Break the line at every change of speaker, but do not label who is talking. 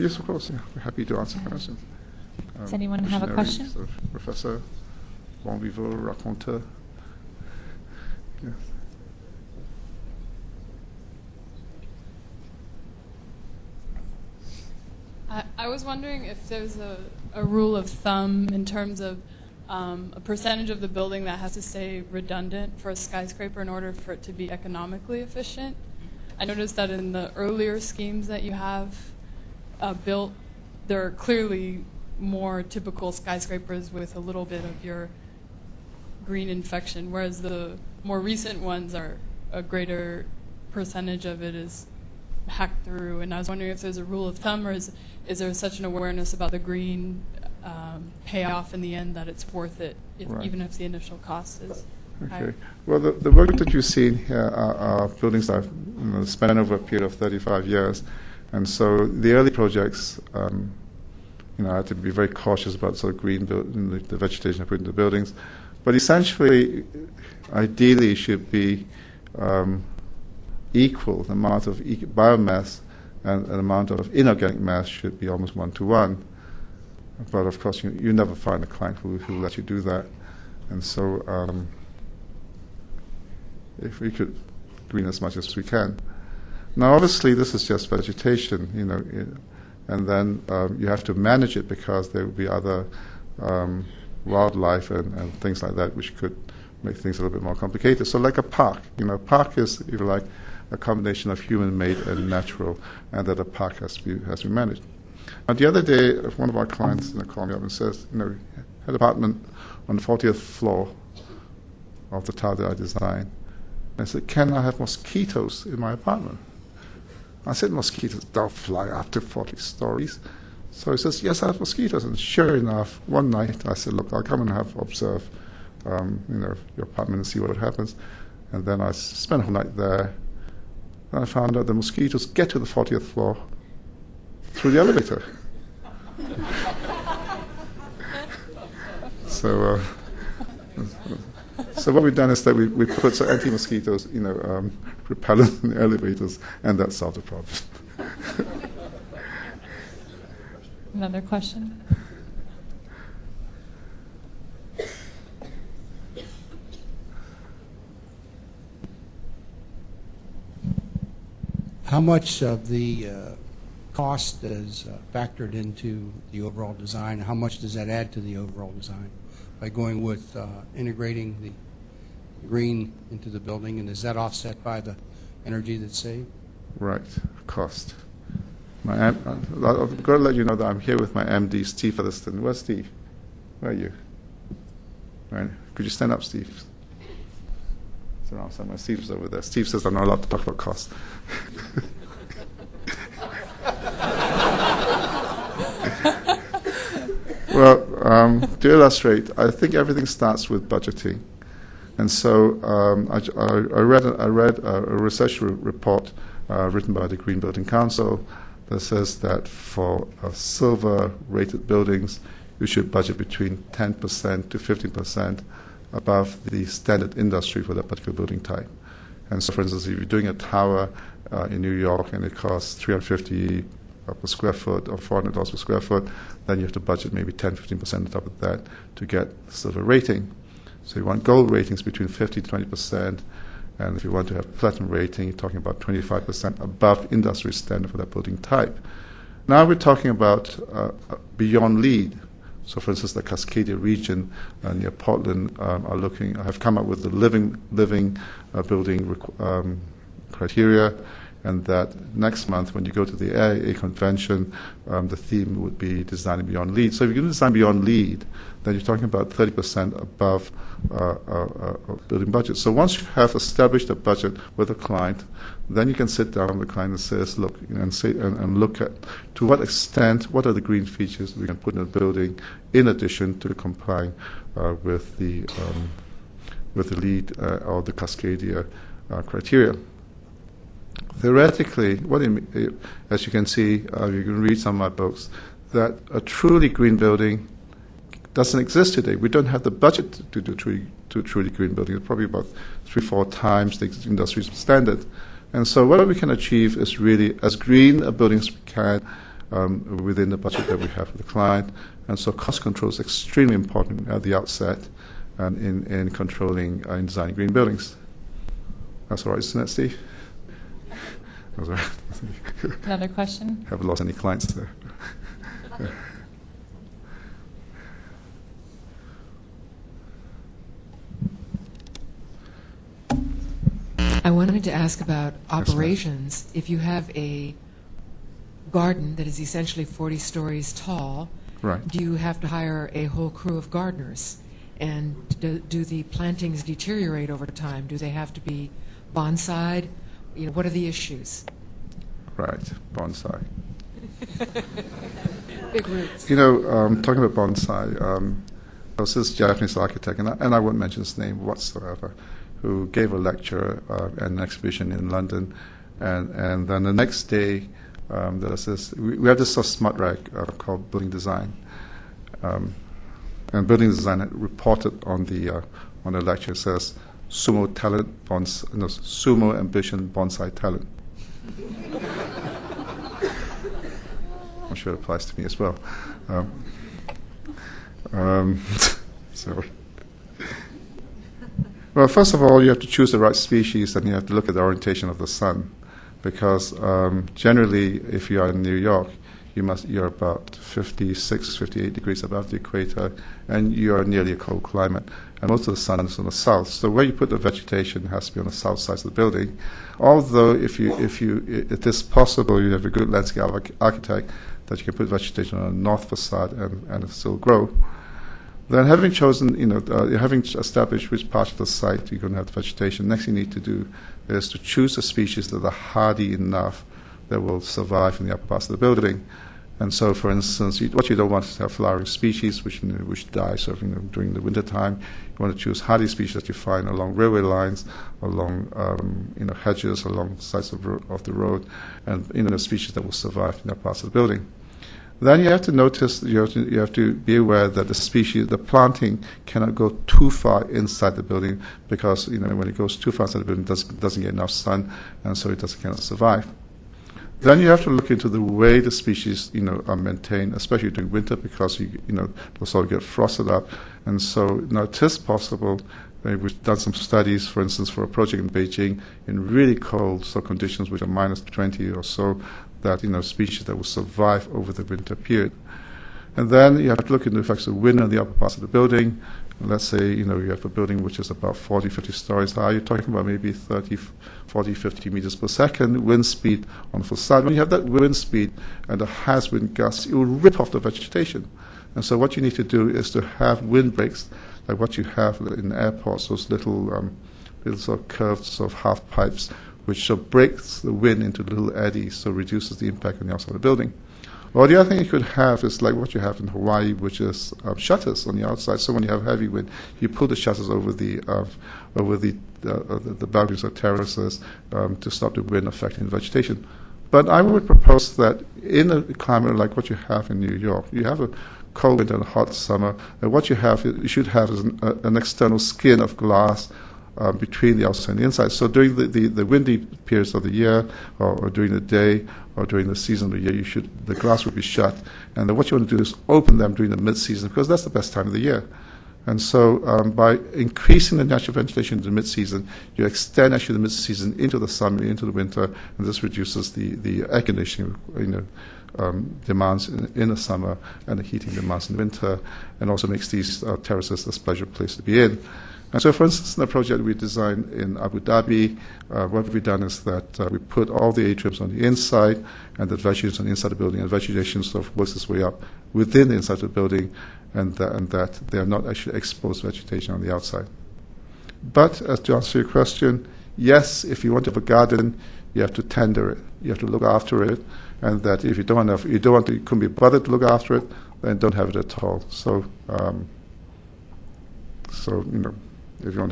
Yes, of course. Yeah, we're happy to answer questions.
Does anyone have a question?
Professor, bon vivant, raconteur. Yes.
I was wondering if there's a rule of thumb in terms of a percentage of the building that has to stay redundant for a skyscraper in order for it to be economically efficient. I noticed that in the earlier schemes that you have built, there are clearly more typical skyscrapers with a little bit of your green infection, whereas the more recent ones are a greater percentage of it is hacked through. And I was wondering if there's a rule of thumb, or is there such an awareness about the green payoff in the end that it's worth it, even if the initial cost is higher?
Okay. Well, the work that you've seen here are buildings that have spanned over a period of 35 years. And so the early projects, I had to be very cautious about sort of green the vegetation I put in the buildings. But essentially, ideally, should be equal. The amount of biomass and the amount of inorganic mass should be almost 1-to-1. But of course, you never find a client who will let you do that. And so if we could green as much as we can. Now, obviously, this is just vegetation, and then you have to manage it because there will be other wildlife and things like that which could make things a little bit more complicated. So like a park, park is, if you like, a combination of human-made and natural, and that a park has to be managed. And the other day, one of our clients called me up and says, had an apartment on the 40th floor of the tower that I designed. I said, can I have mosquitoes in my apartment? I said, mosquitoes don't fly up to 40 stories. So he says, yes, I have mosquitoes. And sure enough, one night I said, look, I'll come and observe your apartment and see what happens. And then I spent a whole night there. And I found out the mosquitoes get to the 40th floor through the elevator. So what we've done is that we put some anti-mosquitoes, repellent in the elevators, and that solved the problem.
Another question?
How much of the cost is factored into the overall design? How much does that add to the overall design by going with integrating the green into the building, and is that offset by the energy that's saved?
Right, cost. I'm going to let you know that I'm here with my MD, Steve Featherston. Where's Steve? Where are you? Right. Could you stand up, Steve? It's around somewhere. Steve's over there. Steve says I'm not allowed to talk about cost. Well, to illustrate, I think everything starts with budgeting. And so I read a research report written by the Green Building Council that says that for silver-rated buildings, you should budget between 10% to 15% above the standard industry for that particular building type. And so, for instance, if you're doing a tower in New York and it costs $350 per square foot or $400 per square foot, then you have to budget maybe 10-15% on top of that to get silver rating. So you want gold ratings between 50 to 20%, and if you want to have platinum rating, you're talking about 25% above industry standard for that building type. Now we're talking about beyond LEED. So, for instance, the Cascadia region near Portland have come up with the living building criteria, and that next month, when you go to the AIA convention, the theme would be designing beyond LEED. So if you're going to design beyond LEED, then you're talking about 30% above building budget. So once you have established a budget with a client, then you can sit down with the client and say, look, and look at to what extent, what are the green features we can put in a building in addition to complying with the LEED or the Cascadia criteria. Theoretically, as you can see, you can read some of my books, that a truly green building doesn't exist today. We don't have the budget to do truly green building. It's probably about 3-4 times the industry standard. And so what we can achieve is really as green a building as we can within the budget that we have for the client. And so cost control is extremely important at the outset and in controlling and designing green buildings. That's all right, isn't it, Steve? That's all right.
Another question?
Haven't lost any clients there.
I wanted to ask about operations. If you have a garden that is essentially 40 stories tall,
Right.
do you have to hire a whole crew of gardeners? And do the plantings deteriorate over time? Do they have to be bonsai'd? You know, what are the issues?
Right, bonsai.
Big roots.
You know, talking about bonsai, there was this Japanese architect, and I won't mention his name whatsoever, who gave a lecture at an exhibition in London, and then the next day, there was this. We have this sort of smart rag called building design, and building design had reported on the lecture. It says sumo talent, sumo ambition, bonsai talent. I'm sure it applies to me as well. Sorry. Well, first of all, you have to choose the right species, and you have to look at the orientation of the sun, because generally, if you are in New York, you're about 56, 58 degrees above the equator, and you are nearly a cold climate. And most of the sun is on the south. So where you put the vegetation has to be on the south side of the building. Although, if it is possible, you have a good landscape architect that you can put vegetation on the north facade and still grow. Then, having chosen, having established which part of the site you're going to have the vegetation, next thing you need to do is to choose the species that are hardy enough that will survive in the upper parts of the building. And so, for instance, what you don't want is to have flowering species which die during the winter time. You want to choose hardy species that you find along railway lines, along hedges, along sides of the road, and species that will survive in the upper parts of the building. Then you have to notice, you have to be aware that the planting cannot go too far inside the building, because when it goes too far inside the building, it doesn't get enough sun, and so it cannot survive. Then you have to look into the way the species are maintained, especially during winter, because they'll sort of get frosted up. And so now it is possible. We've done some studies, for instance, for a project in Beijing in really cold conditions, which are minus 20 or so, that species that will survive over the winter period. And then you have to look into the effects of wind on the upper parts of the building. Let's say you have a building which is about 40, 50 stories high. You're talking about maybe 30, 40, 50 meters per second wind speed on the facade. When you have that wind speed and the highest wind gusts, it will rip off the vegetation. And so what you need to do is to have windbreaks, like what you have in airports, those little sort of curved sort of half pipes, which sort of breaks the wind into little eddies, so reduces the impact on the outside of the building. Or the other thing you could have is like what you have in Hawaii, which is shutters on the outside. So when you have heavy wind, you pull the shutters over the balconies or terraces to stop the wind affecting the vegetation. But I would propose that in a climate like what you have in New York, you have a cold winter and a hot summer, and what you should have is an external skin of glass between the outside and the inside. So during the windy periods of the year, or during the day, or during the season of the year, the glass would be shut. And then what you want to do is open them during the mid-season, because that's the best time of the year. And so by increasing the natural ventilation in the mid-season, you extend actually the mid-season into the summer, into the winter, and this reduces the air conditioning demands in the summer and the heating demands in the winter, and also makes these terraces a pleasant place to be in. And so, for instance, in the project we designed in Abu Dhabi, what we've done is that we put all the atriums on the inside, and the vegetation on the inside of the building, and vegetation sort of works its way up within the inside of the building, and that they are not actually exposed vegetation on the outside. But to answer your question, yes, if you want to have a garden, you have to tender it, you have to look after it, and that if you couldn't be bothered to look after it, then don't have it at all. So, if you want to have